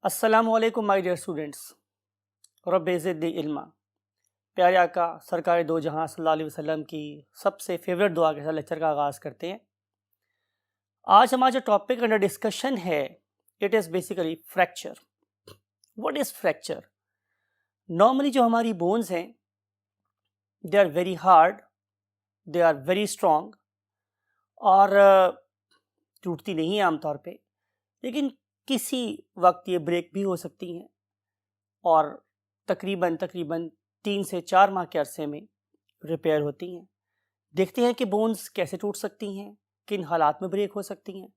अस्सलामुअलैकुम my dear students. रब्बे ज़िदनी इल्मा। प्यारे आका सरकार दो जहां सल्लल्लाहु अलैहि वसल्लम की सबसे फेवरेट दुआ के साथ लेक्चर का आगाज़ करते हैं। आज हमारा जो टॉपिक अंडर डिस्कशन है it is basically fracture. What is fracture? Normally जो हमारी बोन्स हैं they are very hard, they are very strong और टूटती नहीं है आमतौर पे, लेकिन किसी वक्त ये ब्रेक भी हो सकती हैं और तकरीबन 3 से 4 माह के अरसे में रिपेयर होती हैं। देखते हैं कि बोन्स कैसे टूट सकती हैं, किन हालात में ब्रेक हो सकती हैं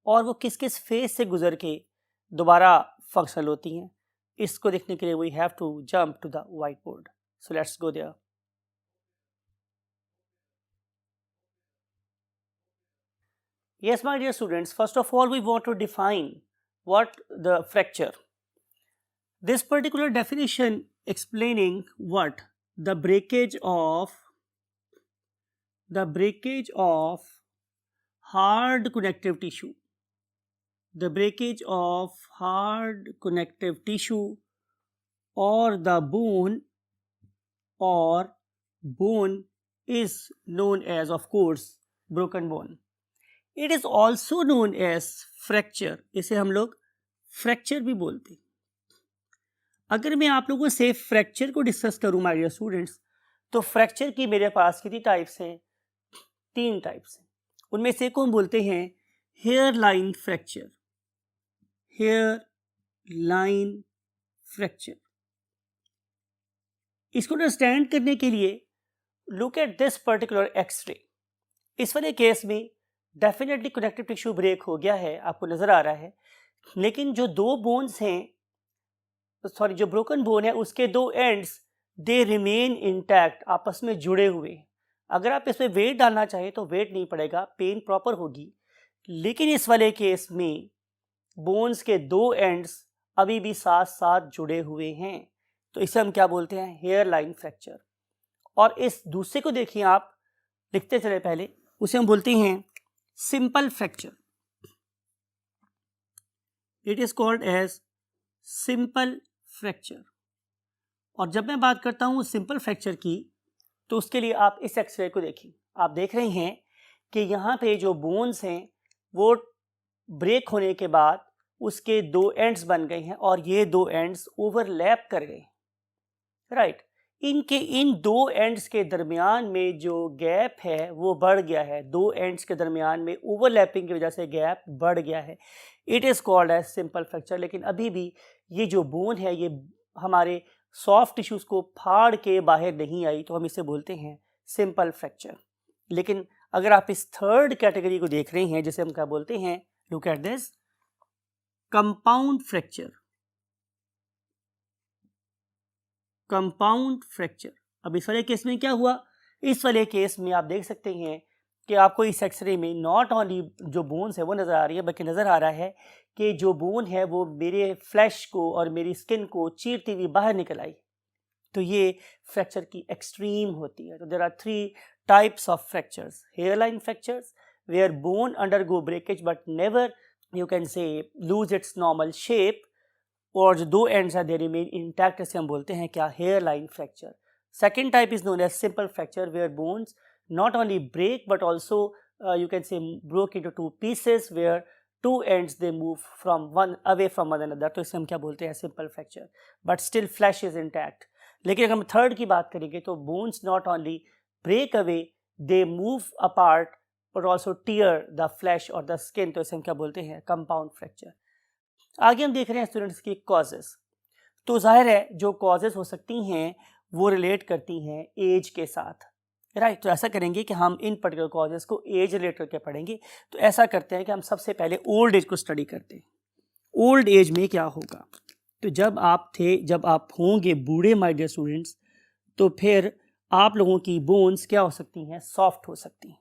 और वो किस किस फेज से गुजर के दोबारा फंक्शनल होती हैं। इसको देखने के लिए we have to jump to the whiteboard. So let's go there. Yes, my dear students, first of all we want to define what the fracture. This particular definition explaining what the breakage of hard connective tissue, the breakage of hard connective tissue or the bone is known as, of course, broken bone. It is also known as fracture. इसे हम लोग fracture भी बोलते हैं। अगर मैं आप लोगों से फ्रैक्चर को डिस्कस करूं माय डियर स्टूडेंट्स, तो फ्रैक्चर की मेरे पास कितनी टाइप्स हैं? 3 टाइप्स हैं। उनमें से को हम बोलते हैं hairline fracture. Hairline fracture, इसको अंडरस्टैंड करने के लिए look at this particular X-ray. इस वाले केस में डेफिनेटली कनेक्टिव टिश्यू ब्रेक हो गया है, आपको नजर आ रहा है, लेकिन जो दो बोन्स हैं, सॉरी जो ब्रोकन बोन है उसके 2 एंड्स दे रिमेन इंटैक्ट, आपस में जुड़े हुए। अगर आप इसमें वेट डालना चाहें तो वेट नहीं पड़ेगा, पेन प्रॉपर होगी। लेकिन इस वाले केस में बोन्स के 2 एंड्स अभी भी साथ साथ जुड़े हुए हैं, तो इसे हम क्या बोलते हैं? Hairline fracture. और इस दूसरे को देखिए, आप लिखते चले पहले, उसे हम बोलते हैं simple fracture. It is called as simple fracture. और जब मैं बात करता हूं सिंपल फ्रैक्चर की, तो उसके लिए आप इस एक्सरे को देखिए। आप देख रहे हैं कि यहाँ पे जो बोन्स हैं वो ब्रेक होने के बाद उसके 2 एंड्स बन गए हैं और ये 2 एंड्स ओवरलैप कर गए, राइट। इन 2 एंड्स के दरमियान में जो गैप है वो बढ़ गया है। 2 एंड्स के दरमियान में ओवरलैपिंग की वजह से गैप बढ़ गया है। It is called as simple fracture. लेकिन अभी भी ये जो बोन है ये हमारे सॉफ्ट टिश्यूज़ को फाड़ के बाहर नहीं आई, तो हम इसे बोलते हैं सिंपल फ्रैक्चर। लेकिन अगर आप इस थर्ड कैटेगरी को देख रहे हैं, जिसे हम क्या बोलते हैं, look at this, compound fracture. Compound fracture. अब इस वाले केस में क्या हुआ? इस वाले केस में आप देख सकते हैं कि आपको इस एक्सरे में नॉट ओनली जो बोन्स है वो नज़र आ रही है, बल्कि नज़र आ रहा है कि जो बोन है वो मेरे फ्लैश को और मेरी स्किन को चीरती हुई बाहर निकल आई। तो ये फ्रैक्चर की एक्सट्रीम होती है। तो there are 3 types of fractures. Hairline fractures where bone undergo breakage but never you can say lose its normal shape, और जो 2 एंड्स है दे रिमेन इंटैक्ट, इसे हम बोलते हैं क्या? Hairline fracture. Second type is known as simple fracture where bones not only break but also you can say broke into 2 pieces where 2 ends they move from one away from one another, तो इसे हम क्या बोलते हैं? Simple fracture. But still flesh is intact. लेकिन अगर हम third की बात करेंगे तो bones not only break away, they move apart but also tear the flesh और द स्किन, तो इसे हम क्या बोलते हैं? Compound fracture. आगे हम देख रहे हैं स्टूडेंट्स की कॉजेस। तो जाहिर है जो कॉजेस हो सकती हैं वो रिलेट करती हैं एज के साथ, राइट। तो ऐसा करेंगे कि हम इन पर्टिकुलर कॉजेस को एज रिलेट करके पढ़ेंगे। तो ऐसा करते हैं कि हम सबसे पहले ओल्ड एज को स्टडी करते हैं। ओल्ड एज में क्या होगा? तो जब आप होंगे बूढ़े माय डियर स्टूडेंट्स, तो फिर आप लोगों की बोन्स क्या हो सकती हैं? सॉफ्ट हो सकती हैं।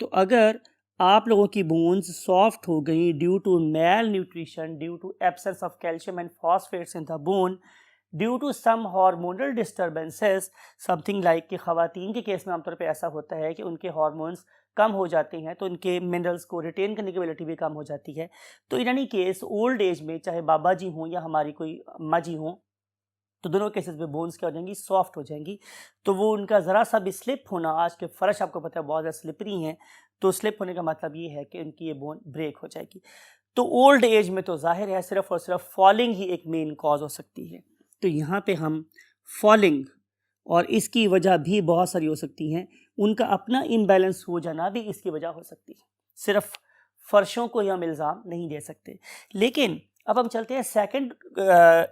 तो अगर आप लोगों की बोन्स सॉफ्ट हो गई due to malnutrition, due to absence of calcium and phosphates in the bone, due to some hormonal disturbances, something like कि ख़वातीन के केस में आमतौर पे ऐसा होता है कि उनके हार्मोन्स कम हो जाते हैं तो इनके मिनरल्स को रिटेन करने की एबिलिटी भी कम हो जाती है। तो in any case old age में चाहे बाबा जी हों या हमारी कोई अम्मा जी हों, तो दोनों केसेस में बोन्स क्या हो जाएंगी, सॉफ्ट हो जाएंगी। तो वो उनका ज़रा सा भी स्लिप होना, आज के फ़र्श आपको पता है बहुत ज़्यादा स्लिपरी हैं, तो स्लिप होने का मतलब ये है कि उनकी ये बोन ब्रेक हो जाएगी। तो ओल्ड एज में तो ज़ाहिर है सिर्फ और सिर्फ फॉलिंग ही एक मेन कॉज हो सकती है। तो यहाँ पे हम फॉलिंग और इसकी वजह भी बहुत सारी हो सकती हैं, उनका अपना इम्बैलेंस हो जाना भी इसकी वजह हो सकती है। सिर्फ फ़र्शों को ही हम इल्ज़ाम नहीं दे सकते। लेकिन अब हम चलते हैं सेकंड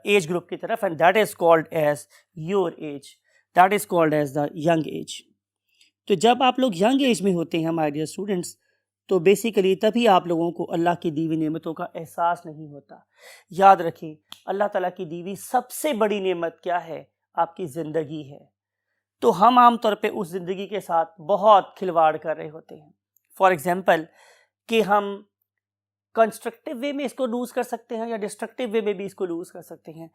एज ग्रुप की तरफ, and that is called as your age, that is called as the young age. तो जब आप लोग यंग एज में होते हैं माय डियर स्टूडेंट्स, तो बेसिकली तभी आप लोगों को अल्लाह की दी हुई नेमतों का एहसास नहीं होता। याद रखें, अल्लाह ताला की दी हुई सबसे बड़ी नेमत क्या है? आपकी ज़िंदगी है। तो हम आम तौर पे उस ज़िंदगी के साथ बहुत खिलवाड़ कर रहे होते हैं। फॉर एग्जांपल कि हम कंस्ट्रक्टिव वे में इसको लूज़ कर सकते हैं या डिस्ट्रक्टिव वे में भी इसको लूज़ कर सकते हैं।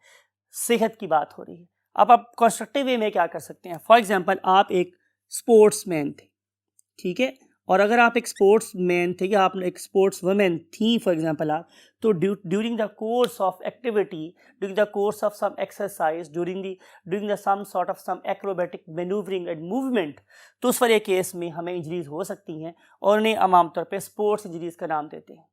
सेहत की बात हो रही है। अब आप कंस्ट्रक्टिव वे में क्या कर सकते हैं? फॉर एग्जांपल आप एक स्पोर्ट्समैन थे, ठीक है? और अगर आप एक स्पोर्ट्समैन थे या आप एक स्पोर्ट्स वुमेन थी फॉर एग्जांपल आप, तो during the course of activity, during the course of some exercise, during the some sort of some acrobatic manoeuvring and movement, तो उस वाले केस में हमें इंजरीज हो सकती हैं और उन्हें हम आमतौर पर स्पोर्ट्स इंजरीज का नाम देते हैं।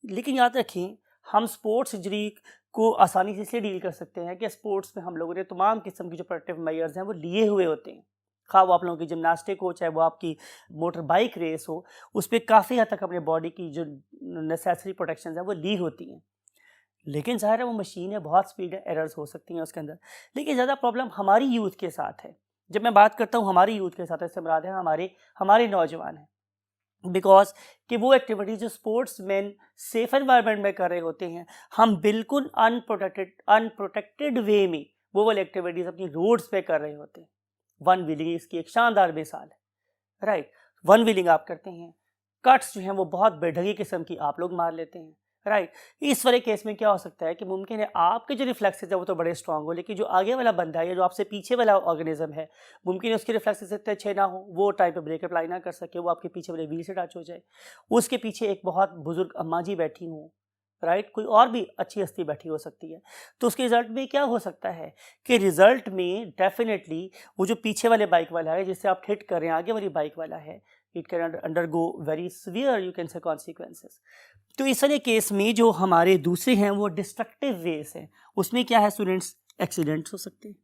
लेकिन याद रखें, हम स्पोर्ट्स इंजरी को आसानी से इसलिए डील कर सकते हैं कि स्पोर्ट्स में हम लोगों ने तमाम किस्म की जो प्रोटेक्टिव मेजर्स हैं वो लिए हुए होते हैं। खा वो आप लोगों की जिमनास्टिक हो, चाहे वो आपकी मोटर बाइक रेस हो, उस पर काफ़ी हद तक अपने बॉडी की जो नेसेसरी प्रोटेक्शन हैं वो ली होती हैं। लेकिन ज़ाहिर है वो मशीन है, बहुत स्पीड है, एरर्स हो सकती हैं उसके अंदर। लेकिन ज़्यादा प्रॉब्लम हमारी यूथ के साथ है। जब मैं बात करता हूँ हमारी यूथ के साथ, इससे मुराद है हमारे नौजवान हैं। बिकॉज कि वो एक्टिविटीज़ जो स्पोर्ट्स मैन सेफ एनवायरनमेंट में कर रहे होते हैं, हम बिल्कुल अनप्रोटेक्टेड वे में वो वाली एक्टिविटीज़ अपनी रोड्स पे कर रहे होते हैं। वन व्हीलिंग इसकी एक शानदार मिसाल है, राइट? वन व्हीलिंग आप करते हैं, कट्स जो हैं वो बहुत बेढंगी किस्म की आप लोग मार लेते हैं, राइट? इस वाले केस में क्या हो सकता है कि मुमकिन है आपके जो रिफ्लेक्सेस है वो तो बड़े स्ट्रांग हो, लेकिन जो आगे वाला बंदा है या जो आपसे पीछे वाला ऑर्गेनिज्म है, मुमकिन है उसके रिफ्लेक्सेस इतने अच्छे ना हो, वो टाइम पे ब्रेक अप्लाई ना कर सके, वो आपके पीछे वाले व्हील से टच हो जाए, उसके पीछे एक बहुत बुजुर्ग अम्मा जी बैठी हों, राइट? कोई और भी अच्छी हस्ती बैठी हो सकती है। तो उसके रिजल्ट में क्या हो सकता है कि रिजल्ट में डेफिनेटली वो जो पीछे वाले बाइक वाला है जिससे आप हिट कर रहे हैं, आगे वाली बाइक वाला है, it can undergo very severe you can से कॉन्सिक्वेंसेस। तो इस वाले केस में जो हमारे दूसरे हैं वो डिस्ट्रक्टिव वेज हैं, उसमें क्या है स्टूडेंट्स? एक्सीडेंट्स हो सकते हैं।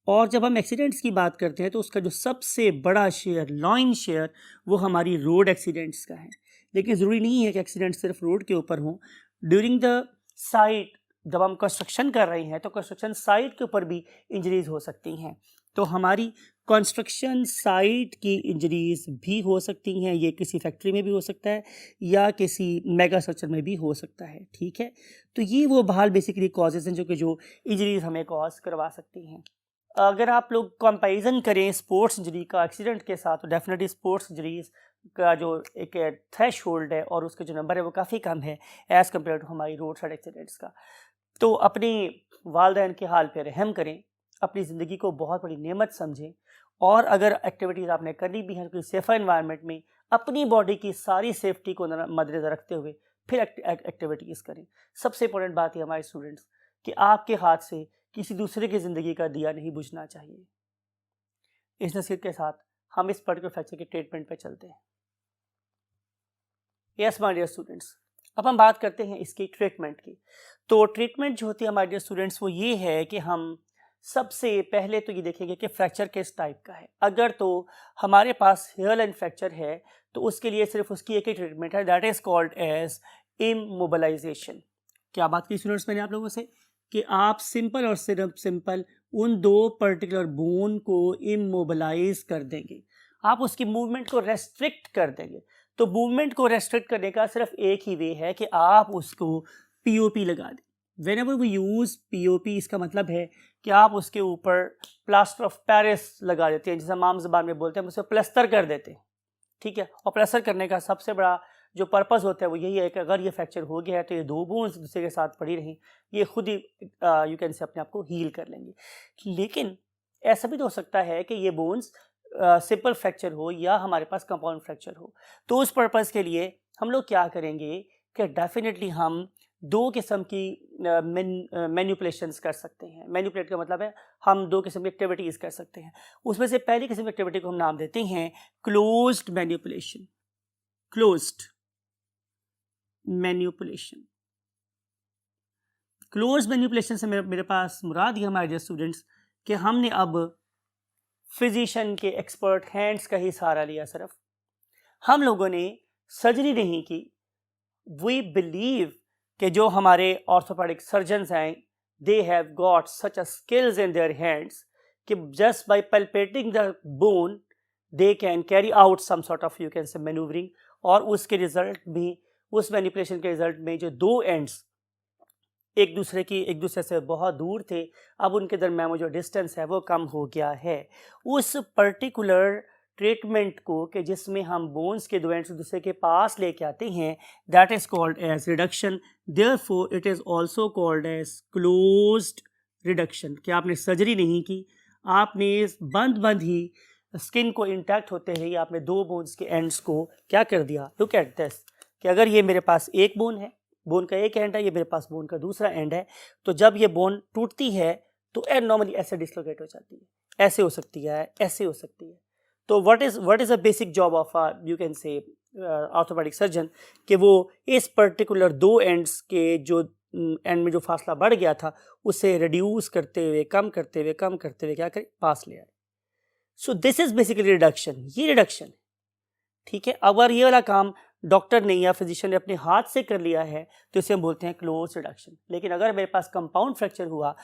और जब हम एक्सीडेंट्स की बात करते हैं तो उसका जो सबसे बड़ा शेयर, लॉइन शेयर, वो हमारी रोड एक्सीडेंट्स का है। लेकिन ज़रूरी नहीं है कि एक्सीडेंट सिर्फ रोड के ऊपर हों। ड्यूरिंग द साइट, जब हम कंस्ट्रक्शन कर रहे हैं तो कंस्ट्रक्शन साइट के ऊपर भी इंजरीज हो सकती हैं। तो हमारी कंस्ट्रक्शन साइट की इंजरीज भी हो सकती हैं, ये किसी फैक्ट्री में भी हो सकता है या किसी मेगा स्ट्रक्चर में भी हो सकता है, ठीक है? तो ये वो बहाल बेसिकली कॉजेज़ हैं जो इंजरीज हमें कॉज करवा सकती हैं। अगर आप लोग कंपैरिजन करें स्पोर्ट्स इंजरी का एक्सीडेंट के साथ, तो डेफिनेटली स्पोर्ट्स इंजरीज का जो एक थ्रेश होल्ड है और उसके जो नंबर है वो काफ़ी कम है एज़ कम्पेयर टू हमारी रोड साइड एक्सीडेंट्स का। तो अपनी वालदैन के हाल पे रहम करें, अपनी ज़िंदगी को बहुत बड़ी नेमत समझें, और अगर एक्टिविटीज़ आपने करनी भी हैं कोई सेफ़र एनवायरनमेंट में, अपनी बॉडी की सारी सेफ्टी को मद्देनज़र रखते हुए फिर एक्टिविटीज़ करें। सबसे इंपॉर्टेंट बात है हमारे स्टूडेंट्स कि आपके हाथ से किसी दूसरे की ज़िंदगी का दिया नहीं बुझना चाहिए। इस नसीहत के साथ हम इस पर्टिकुलर फ्रैक्चर के ट्रीटमेंट पे चलते हैं। यस माय डियर स्टूडेंट्स, अब हम बात करते हैं इसकी ट्रीटमेंट की। तो ट्रीटमेंट जो होती है माय डियर स्टूडेंट्स वो ये है कि हम सबसे पहले तो ये देखेंगे कि फ्रैक्चर किस टाइप का है। अगर तो हमारे पास हेयर लाइन फ्रैक्चर है तो उसके लिए सिर्फ उसकी एक ही ट्रीटमेंट है, that is called as immobilisation. क्या बात की स्टूडेंट्स मैंने आप लोगों से कि आप सिंपल और सिर्फ सिंपल उन दो पर्टिकुलर बोन को इमोबिलाइज कर देंगे, आप उसकी मूवमेंट को रेस्ट्रिक्ट कर देंगे। तो मूवमेंट को रेस्ट्रिक्ट करने का सिर्फ एक ही वे है कि आप उसको पीओपी लगा दें। Whenever we use POP, इसका मतलब है कि आप उसके ऊपर प्लास्टर ऑफ पेरिस लगा देते हैं, जैसे हम आम ज़बान में बोलते हैं, हम उसे प्लस्तर कर देते हैं, ठीक है? और प्लस्तर करने का सबसे बड़ा जो पर्पस होता है वो यही है कि अगर ये फ्रैक्चर हो गया है तो ये दो बोन्स दूसरे के साथ पड़ी रहें, ये खुद ही यू कैन से अपने आप को हील कर लेंगे। लेकिन ऐसा भी तो हो सकता है कि ये बोन्स सिंपल फ्रैक्चर हो या हमारे पास कंपाउंड फ्रैक्चर हो। तो उस पर्पज़ के लिए हम लोग क्या करेंगे कि डेफिनेटली हम दो किस्म की मैनिपुलेशंस कर सकते हैं। मैनिपुलेट का मतलब है हम दो किस्म की एक्टिविटीज़ कर सकते हैं। उसमें से पहली किस्म की एक्टिविटी को हम नाम देते हैं closed manipulation. Closed manipulation, close manipulation से मेरे पास मुराद ये हमारे स्टूडेंट्स कि हमने अब फिजिशियन के एक्सपर्ट हैंड्स का ही सहारा लिया। सिर्फ हम लोगों ने सर्जरी नहीं की। वी बिलीव कि जो हमारे ऑर्थोपेडिक सर्जन्स हैं they have got such a skills in their hands कि just by palpating the bone they can carry out some sort of you can say manoeuvring, और उसके रिजल्ट भी, उस मैनिपुलेशन के रिजल्ट में जो दो एंड्स एक दूसरे से बहुत दूर थे, अब उनके दरम्यान वो जो डिस्टेंस है वो कम हो गया है। उस पर्टिकुलर ट्रीटमेंट को कि जिसमें हम बोन्स के दो एंड्स दूसरे के पास लेके आते हैं, that is called as reduction. Therefore it is also called as closed reduction. कि आपने सर्जरी नहीं की, आपने बंद ही स्किन को इंटैक्ट होते ही आपने दो बोन्स के एंड्स को क्या कर दिया। लुक एट दिस कि अगर ये मेरे पास एक बोन है, बोन का एक एंड है, ये मेरे पास बोन का दूसरा एंड है, तो जब ये बोन टूटती है तो एंड नॉर्मली ऐसे डिसलोकेट हो जाती है, ऐसे हो सकती है, ऐसे हो सकती है। तो what is a basic job of you can से ऑर्थोपेडिक सर्जन कि वो इस पर्टिकुलर दो एंड्स के जो एंड में जो फासला बढ़ गया था उसे रिड्यूस करते हुए, कम करते हुए क्या करें, पास ले आए। So this is basically reduction. ये रिडक्शन है, ठीक है। अगर ये वाला काम डॉक्टर ने या फिजिशियन ने अपने हाथ से कर लिया है तो इसे हम बोलते हैं क्लोज रिडक्शन। लेकिन अगर मेरे पास कंपाउंड फ्रैक्चर हुआ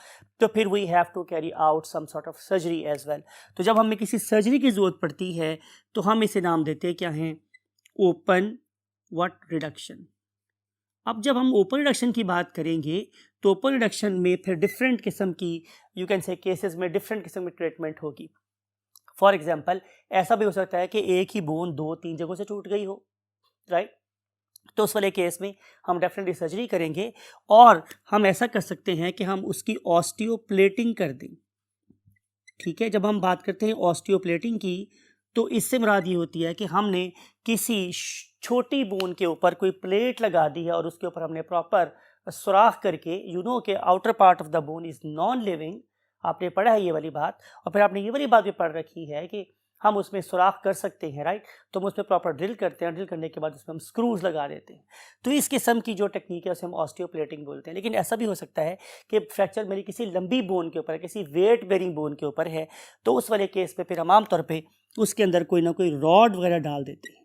तो फिर we have to carry out some sort of surgery as well. तो जब हमें किसी सर्जरी की ज़रूरत पड़ती है तो हम इसे नाम देते हैं क्या है, ओपन व्हाट रिडक्शन। अब जब हम ओपन रिडक्शन की बात करेंगे तो ओपन रिडक्शन में फिर डिफरेंट किस्म की यू कैन से केसेस में डिफरेंट किस्म की ट्रीटमेंट होगी। फॉर एग्जाम्पल ऐसा भी हो सकता है कि एक ही बोन 2-3 जगहों से टूट गई हो, राइट। तो उस वाले केस में हम डेफिनेटली सर्जरी करेंगे और हम ऐसा कर सकते हैं कि हम उसकी ऑस्टियोप्लेटिंग कर दें, ठीक है। जब हम बात करते हैं ऑस्टियोप्लेटिंग की तो इससे मुराद ये होती है कि हमने किसी छोटी बोन के ऊपर कोई प्लेट लगा दी है और उसके ऊपर हमने प्रॉपर सुराख करके, यू नो के outer part of the bone is non living, आपने पढ़ा है ये वाली बात, और फिर आपने ये वाली बात भी पढ़ रखी है कि हम उसमें सुराख कर सकते हैं, राइट। तो हम उसमें प्रॉपर ड्रिल करते हैं, ड्रिल करने के बाद उसमें हम स्क्रूज लगा देते हैं। तो इस किस्म की जो टेक्निक है उसे हम ऑस्टियोप्लेटिंग बोलते हैं। लेकिन ऐसा भी हो सकता है कि फ्रैक्चर मेरी किसी लंबी बोन के ऊपर है, किसी वेट बेरिंग बोन के ऊपर है, तो उस वाले केस में फिर हम आमतौर पर उसके अंदर कोई ना कोई रॉड वगैरह डाल देते हैं,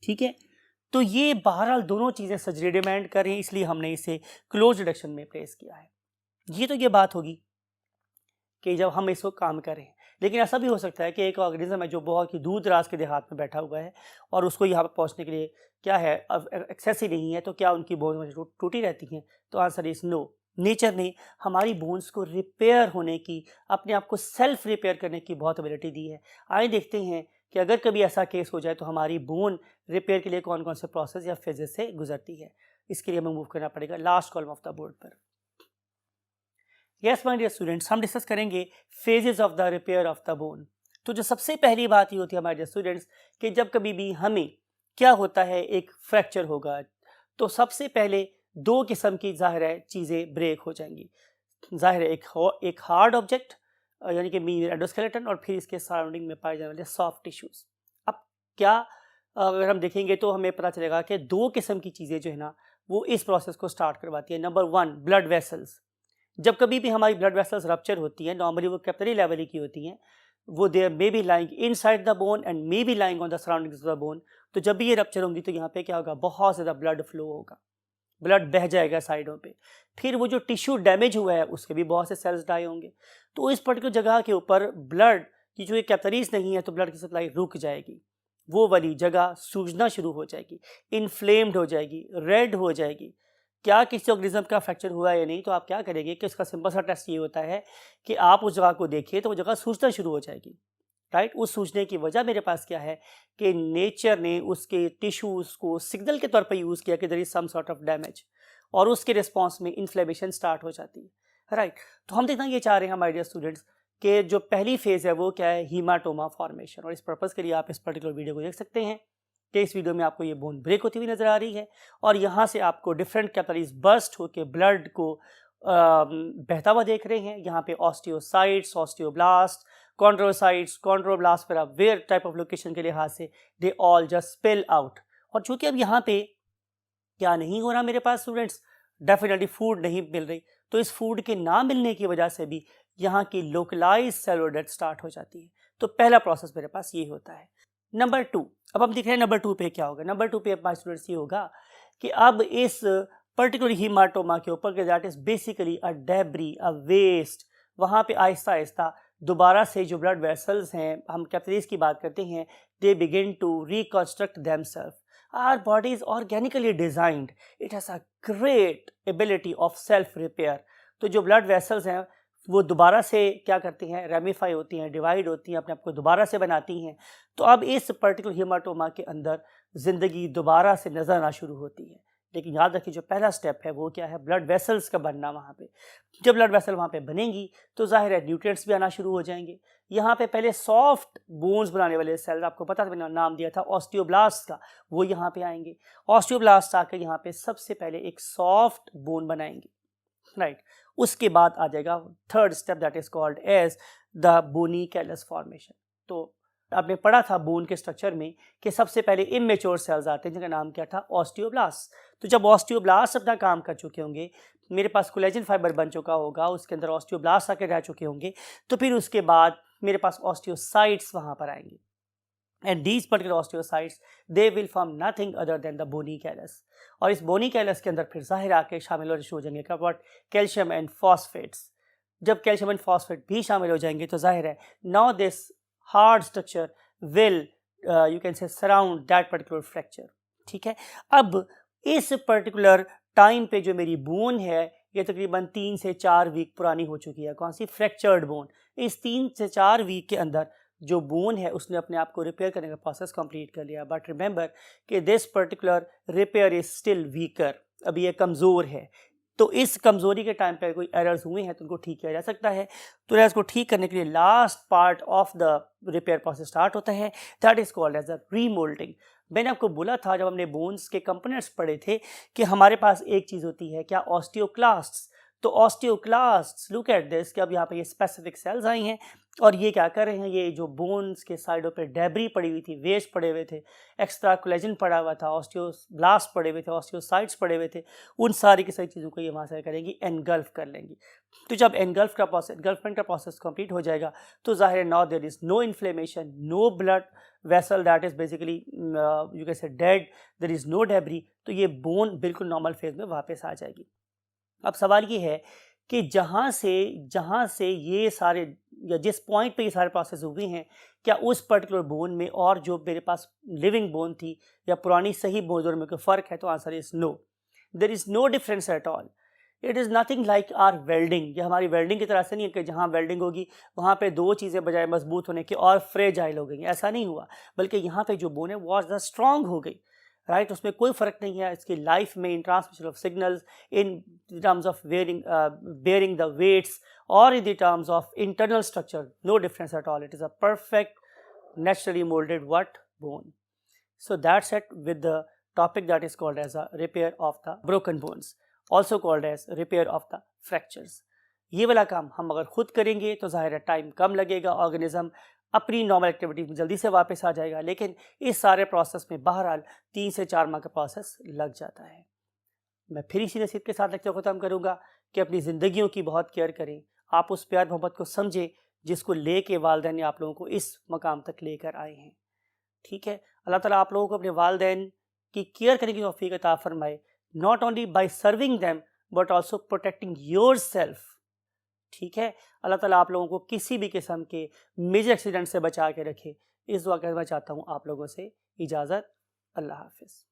ठीक है। तो ये बहरहाल दोनों चीज़ें सर्जरी डिमांड कर रही हैं, इसलिए हमने इसे क्लोज रिडक्शन में प्लेस किया है। ये तो ये बात होगी कि जब हम इसको काम करें। लेकिन ऐसा भी हो सकता है कि एक ऑर्गेनिज्म है जो बहुत ही दूर दराज के देहात में बैठा हुआ है और उसको यहाँ पर पहुँचने के लिए क्या है, अब एक्सेस ही नहीं है, तो क्या उनकी बोन्स टूटी रहती हैं? तो आंसर इज़ नो। नेचर ने हमारी बोन्स को रिपेयर होने की, अपने आप को सेल्फ रिपेयर करने की बहुत एबिलिटी दी है। आइए देखते हैं कि अगर कभी ऐसा केस हो जाए तो हमारी बोन रिपेयर के लिए कौन कौन से प्रोसेस या फेजेस से गुजरती है। इसके लिए हमें मूव करना पड़ेगा last column of the board पर। यस माय डियर स्टूडेंट्स, हम डिस्कस करेंगे phases of the repair of the bone. तो जो सबसे पहली बात ये होती है हमारे डियर स्टूडेंट्स कि जब कभी भी हमें क्या होता है, एक फ्रैक्चर होगा, तो सबसे पहले दो किस्म की ज़ाहिर है चीज़ें ब्रेक हो जाएंगी। ज़ाहिर है एक हार्ड ऑब्जेक्ट यानी कि मीन एंडोस्केलेटन, और फिर इसके सराउंडिंग में पाए जाने वाले सॉफ्ट टिश्यूज़। अब क्या अगर हम देखेंगे तो हमें पता चलेगा कि दो किस्म की चीज़ें जो है ना वो इस प्रोसेस को स्टार्ट करवाती है। Number 1, blood vessels. जब कभी भी हमारी ब्लड वेसल्स रप्चर होती हैं, नॉर्मली वो कैपिलरी लेवल की होती हैं, वो there may be lying inside the bone and may be lying on the surroundings of the bone. तो जब भी ये रप्चर होंगी तो यहाँ पे क्या होगा, बहुत ज़्यादा ब्लड फ्लो होगा, ब्लड बह जाएगा साइडों पे। फिर वो जो टिश्यू डैमेज हुआ है उसके भी बहुत से सेल्स डाई होंगे, तो इस पर्टिकुलर जगह के ऊपर ब्लड की जो कैपिलरीज नहीं है तो ब्लड की सप्लाई रुक जाएगी, वो वाली जगह सूजना शुरू हो जाएगी, इन्फ्लेम्ड हो जाएगी, रेड हो जाएगी। क्या किसी ऑर्गेनिज्म का फ्रैक्चर हुआ है या नहीं, तो आप क्या करेंगे कि उसका सिंपल सा टेस्ट ये होता है कि आप उस जगह को देखिए तो वो जगह सूजना शुरू हो जाएगी, राइट। उस सूजने की वजह मेरे पास क्या है कि नेचर ने उसके टिश्यूज़ को सिग्नल के तौर पर यूज़ किया कि there is some sort of damage, और उसके रिस्पॉन्स में इन्फ्लेमेशन स्टार्ट हो जाती है, राइट। तो हम देखना ये चाह रहे हैं हमारे डियर स्टूडेंट्स कि जो पहली फेज़ है वो क्या है, हीमाटोमा फॉर्मेशन। और इस पर्पज़ के लिए आप इस पर्टिकुलर वीडियो को देख सकते हैं कि इस वीडियो में आपको ये बोन ब्रेक होती हुई नज़र आ रही है और यहाँ से आपको डिफरेंट कैपिलरीज बर्स्ट होकर ब्लड को बहता हुआ देख रहे हैं। यहाँ पे ऑस्टियोसाइट्स, ऑस्टियोब्लास्ट, कॉन्ड्रोसाइट्स, कॉन्ड्रोब्लास्ट पर आप वेयर टाइप ऑफ लोकेशन के लिहाज से they all just spill out. और चूंकि अब यहाँ पे क्या नहीं हो रहा मेरे पास स्टूडेंट्स, डेफिनेटली फूड नहीं मिल रही, तो इस फूड के ना मिलने की वजह से भी यहाँ की लोकलाइज सेलुलर डेथ स्टार्ट हो जाती है। तो पहला प्रोसेस मेरे पास ये होता है। नंबर 2, अब हम देख रहे हैं नंबर 2 पे क्या होगा। नंबर 2 पे हमारे स्टूडेंट्स ये होगा कि अब इस पर्टिकुलर हीमाटोमा के ऊपर के that is basically a debris, a waste, वहाँ पे आहिस्ता आहिस्ता दोबारा से जो ब्लड वेसल्स हैं, हम कैपिलरीज की बात करते हैं, they begin to reconstruct themselves. Our body is organically designed. It has a great ability of self repair. तो जो ब्लड वेसल्स हैं वो दोबारा से क्या करती हैं, रेमिफाई होती हैं, डिवाइड होती हैं, अपने आप को दोबारा से बनाती हैं। तो अब इस पर्टिकुलर हीमाटोमा के अंदर ज़िंदगी दोबारा से नज़र आना शुरू होती है। लेकिन याद रखिए जो पहला स्टेप है वो क्या है, ब्लड वेसल्स का बनना। वहाँ पे जब ब्लड वेसल वहाँ पे बनेंगी तो जाहिर है न्यूट्रिएंट्स भी आना शुरू हो जाएंगे। यहाँ पे पहले सॉफ्ट बोन्स बनाने वाले सेल, आपको पता था मैंने नाम दिया था ऑस्टियोब्लास्ट का, वो यहाँ पे आएंगे। ऑस्टियोब्लास्ट आकर यहाँ पे सबसे पहले एक सॉफ्ट बोन बनाएंगे, राइट। उसके बाद आ जाएगा third step that is called as the bony callus formation. तो आपने पढ़ा था बोन के स्ट्रक्चर में कि सबसे पहले इमेच्योर सेल्स आते हैं जिनका नाम क्या था, ऑस्टियोब्लास्ट। तो जब ऑस्टियोब्लास्ट अपना काम कर चुके होंगे, मेरे पास कोलेजन फाइबर बन चुका होगा, उसके अंदर ऑस्टियोब्लास्ट आके रह चुके होंगे, तो फिर उसके बाद मेरे पास ऑस्टियोसाइट्स वहाँ पर आएंगे। And these particular osteocytes they will form nothing other than the bony callus. और इस बोनी कैलस के अंदर फिर जाहिर आके शामिल हो जाएंगे क्या, व्हाट, कैल्शियम एंड फॉस्फेट्स। जब कैल्शियम एंड फॉस्फेट भी शामिल हो जाएंगे तो जाहिर है now this hard structure will you can से सराउंड दैट पर्टिकुलर फ्रैक्चर। ठीक है, अब इस पर्टिकुलर टाइम पे जो मेरी बोन है ये तकरीबन 3 से 4 वीक पुरानी हो चुकी है। कौन सी, फ्रैक्चर्ड बोन। इस 3 से 4 वीक के अंदर जो बोन है उसने अपने आप को रिपेयर करने का प्रोसेस कंप्लीट कर लिया। बट रिमेंबर कि this particular repair is still weaker, अभी ये कमज़ोर है। तो इस कमज़ोरी के टाइम पे कोई एरर्स हुए हैं तो उनको ठीक किया जा सकता है। तो एरर्स को ठीक करने के लिए last part of the repair process start होता है, that is called as a remoulding. मैंने आपको बोला था जब हमने बोन्स के कंपोनेंट्स पढ़े थे कि हमारे पास एक चीज़ होती है क्या, ऑस्टियोक्लास्ट्स। तो ऑस्टियोक्लास्ट्स, लुक एट दिस, कि अब यहाँ पे ये स्पेसिफिक सेल्स आई हैं और ये क्या कर रहे हैं, ये जो बोन्स के साइडों पे डेब्री पड़ी हुई थी, वेस्ट पड़े हुए थे, एक्स्ट्रा कोलेजन पड़ा हुआ था, ऑस्टियोब्लास्ट पड़े हुए थे, ऑस्टियोसाइट्स पड़े हुए थे, उन सारी की सारी चीज़ों को ये वहाँ से करेंगी, एनगल्फ कर लेंगी। तो जब एनगल्फमेंट का प्रोसेस कंप्लीट हो जाएगा तो जाहिर है now there is no inflammation, no blood vessel that is basically you can say dead, there is no debris. तो ये बोन बिल्कुल नॉर्मल फेज में वापस आ जाएगी। अब सवाल ये है कि जहाँ से ये सारे या जिस पॉइंट पे ये सारे प्रोसेस हुए हैं, क्या उस पर्टिकुलर बोन में और जो मेरे पास लिविंग बोन थी या पुरानी सही बोन दोनों में कोई फ़र्क है? तो answer is no, there is no difference at all. It is nothing like our welding. ये हमारी वेल्डिंग की तरह से नहीं है कि जहाँ वेल्डिंग होगी वहाँ पे दो चीज़ें बजाय मजबूत होने के और फ्रेजाइल हो गई, ऐसा नहीं हुआ। बल्कि यहाँ पे जो बोन है वो ज़्यादा स्ट्रॉन्ग हो गई, राइट। उसमें कोई फ़र्क नहीं है इसकी लाइफ में, in transmission of signals, in terms of bearing the weights, और in the terms of internal structure, no difference at all. It is a perfect naturally molded what, bone. So that's it with the topic that is called as a repair of the broken bones, also called as repair of the fractures. ये वाला काम हम अगर खुद करेंगे तो ज़ाहिर है टाइम कम लगेगा, ऑर्गेनिज्म अपनी नॉर्मल एक्टिविटी में जल्दी से वापस आ जाएगा। लेकिन इस सारे प्रोसेस में बहरहाल 3 से 4 माह का प्रोसेस लग जाता है। मैं फिर इसी नसीहत के साथ लेक्चर ख़त्म करूँगा कि अपनी ज़िंदगियों की बहुत केयर करें, आप उस प्यार मोहब्बत को समझें जिसको लेके वालिदैन ने आप लोगों को इस मकाम तक लेकर आए हैं। ठीक है, अल्लाह ताला आप लोगों को अपने वालिदैन की केयर करने की तौफीक अता फरमाए, not only by serving them but also protecting yourself. ठीक है, अल्लाह ताला आप लोगों को किसी भी किस्म के मेजर एक्सीडेंट से बचा के रखे। इस दुआ के मैं चाहता हूँ आप लोगों से इजाज़त। अल्लाह हाफिज़।